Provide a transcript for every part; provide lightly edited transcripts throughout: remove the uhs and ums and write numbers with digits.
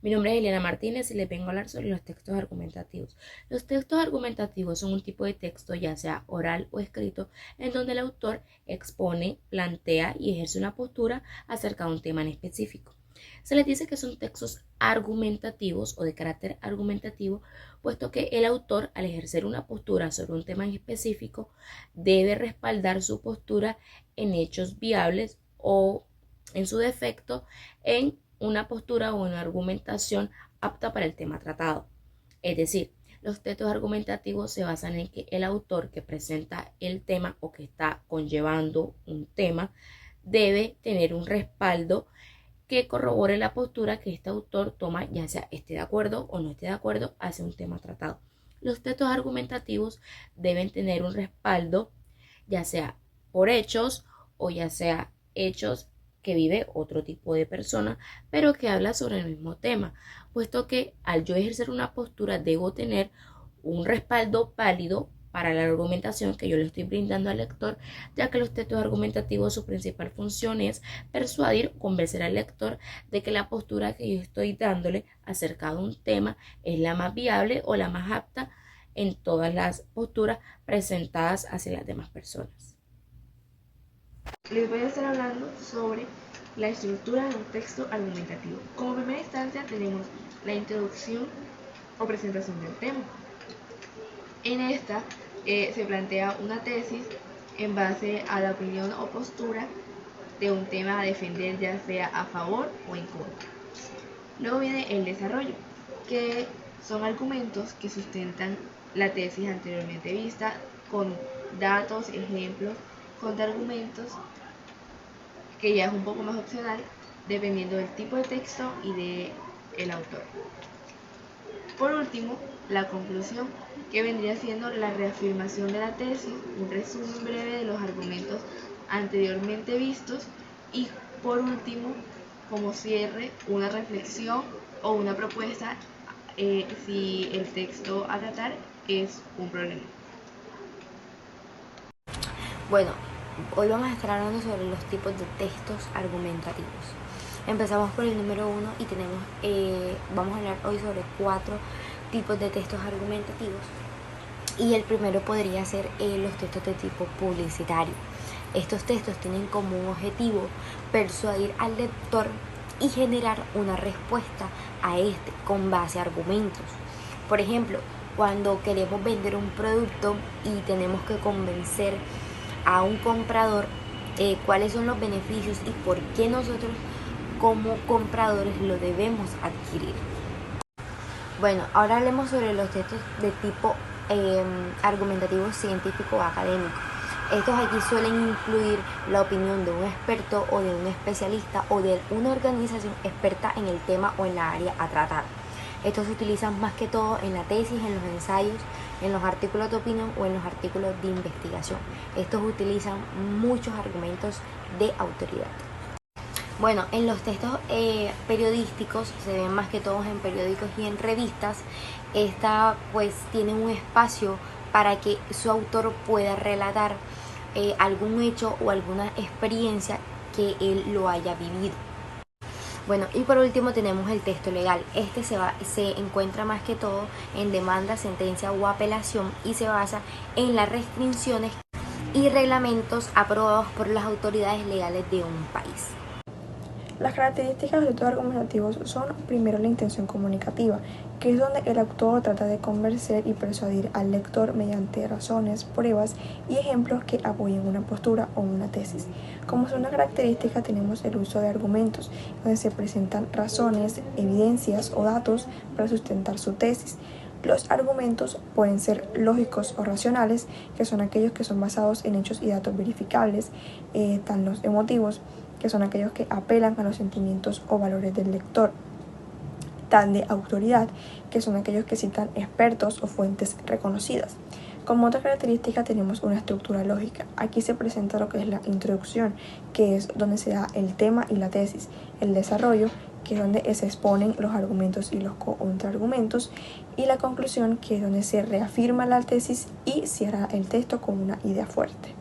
Mi nombre es Eliana Martínez y les vengo a hablar sobre los textos argumentativos. Los textos argumentativos son un tipo de texto, ya sea oral o escrito, en donde el autor expone, plantea y ejerce una postura acerca de un tema en específico. Se les dice que son textos argumentativos o de carácter argumentativo, puesto que el autor, al ejercer una postura sobre un tema en específico, debe respaldar su postura en hechos viables o, en su defecto, en una postura o una argumentación apta para el tema tratado. Es decir, los textos argumentativos se basan en que el autor que presenta el tema o que está conllevando un tema debe tener un respaldo que corrobore la postura que este autor toma, ya sea esté de acuerdo o no esté de acuerdo hacia un tema tratado. Los textos argumentativos deben tener un respaldo, ya sea por hechos o ya sea hechos que vive otro tipo de persona, pero que habla sobre el mismo tema, puesto que al yo ejercer una postura debo tener un respaldo válido para la argumentación que yo le estoy brindando al lector, ya que los textos argumentativos su principal función es persuadir, convencer al lector de que la postura que yo estoy dándole acerca de un tema es la más viable o la más apta en todas las posturas presentadas hacia las demás personas. Les voy a estar hablando sobre la estructura de un texto argumentativo. Como primera instancia tenemos la introducción o presentación del tema. En esta se plantea una tesis en base a la opinión o postura de un tema a defender, ya sea a favor o en contra. Luego viene el desarrollo, que son argumentos que sustentan la tesis anteriormente vista con datos, ejemplos, contraargumentos, que ya es un poco más opcional dependiendo del tipo de texto y del autor. Por último, la conclusión, que vendría siendo la reafirmación de la tesis, un resumen breve de los argumentos anteriormente vistos y, por último, como cierre, una reflexión o una propuesta si el texto a tratar es un problema. Bueno, hoy vamos a estar hablando sobre los tipos de textos argumentativos. Empezamos por el número 1 y vamos a hablar hoy sobre 4 tipos de textos argumentativos. Y el primero podría ser los textos de tipo publicitario. Estos textos tienen como un objetivo persuadir al lector y generar una respuesta a este con base a argumentos. Por ejemplo, cuando queremos vender un producto y tenemos que convencer a un comprador cuáles son los beneficios y por qué nosotros como compradores lo debemos adquirir. Bueno, ahora hablemos sobre los textos de tipo argumentativo científico o académico. Estos aquí suelen incluir la opinión de un experto o de un especialista o de una organización experta en el tema o en la área a tratar. Estos se utilizan más que todo en la tesis, en los ensayos, en los artículos de opinión o en los artículos de investigación. Estos utilizan muchos argumentos de autoridad. Bueno, en los textos periodísticos, se ven más que todos en periódicos y en revistas, esta pues tiene un espacio para que su autor pueda relatar algún hecho o alguna experiencia que él lo haya vivido. Bueno, y por último tenemos el texto legal. Este se encuentra más que todo en demanda, sentencia o apelación y se basa en las restricciones y reglamentos aprobados por las autoridades legales de un país. Las características de los textos argumentativos son, primero, la intención comunicativa, que es donde el autor trata de convencer y persuadir al lector mediante razones, pruebas y ejemplos que apoyen una postura o una tesis. Como segunda característica tenemos el uso de argumentos, donde se presentan razones, evidencias o datos para sustentar su tesis. Los argumentos pueden ser lógicos o racionales, que son aquellos que son basados en hechos y datos verificables, están los emotivos, que son aquellos que apelan a los sentimientos o valores del lector, tan de autoridad, que son aquellos que citan expertos o fuentes reconocidas. Como otra característica tenemos una estructura lógica. Aquí se presenta lo que es la introducción, que es donde se da el tema y la tesis, el desarrollo, que es donde se exponen los argumentos y los contraargumentos, y la conclusión, que es donde se reafirma la tesis y cierra el texto con una idea fuerte.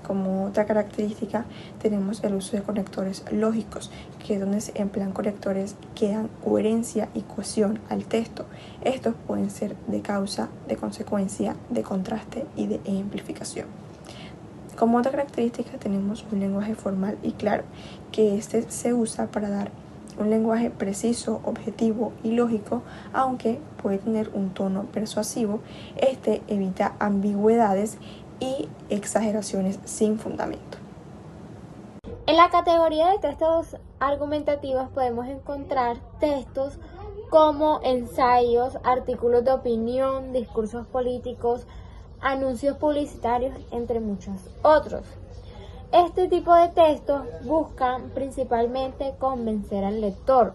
Como otra característica tenemos el uso de conectores lógicos, que es donde se emplean conectores que dan coherencia y cohesión al texto. Estos pueden ser de causa, de consecuencia, de contraste y de ejemplificación. Como otra característica tenemos un lenguaje formal y claro, que este se usa para dar un lenguaje preciso, objetivo y lógico, aunque puede tener un tono persuasivo. Este evita ambigüedades y exageraciones sin fundamento. En la categoría de textos argumentativos podemos encontrar textos como ensayos, artículos de opinión, discursos políticos, anuncios publicitarios, entre muchos otros. Este tipo de textos buscan principalmente convencer al lector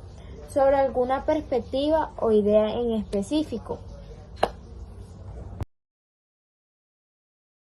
sobre alguna perspectiva o idea en específico.